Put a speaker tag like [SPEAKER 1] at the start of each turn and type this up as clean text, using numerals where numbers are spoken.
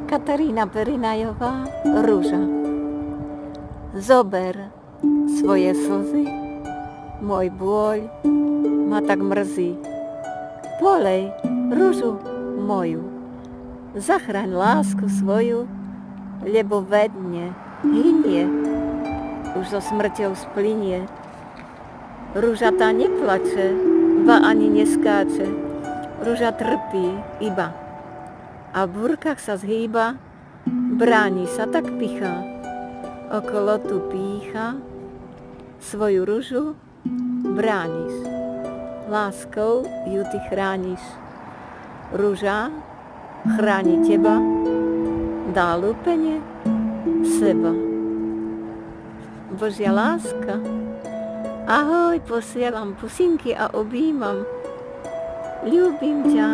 [SPEAKER 1] Katarína Perinajová, Rúža. Zober svoje slzy, môj bôľ ma tak mrzí. Polej rúžu moju, zachraň lásku svoju, lebo vedne hynie, už so smrťou splynie. Rúža tá neplače, ba ani neskáče, rúža trpí iba. A v búrkach sa zhýba, bráni sa tak pichá, okolo tu pícha, svoju ružu brániš, láskou ju ty chrániš. Ruža chráni teba, dá lúpenie seba. Božia láska, ahoj, posielam pusinky a objímam. Ľúbim ťa,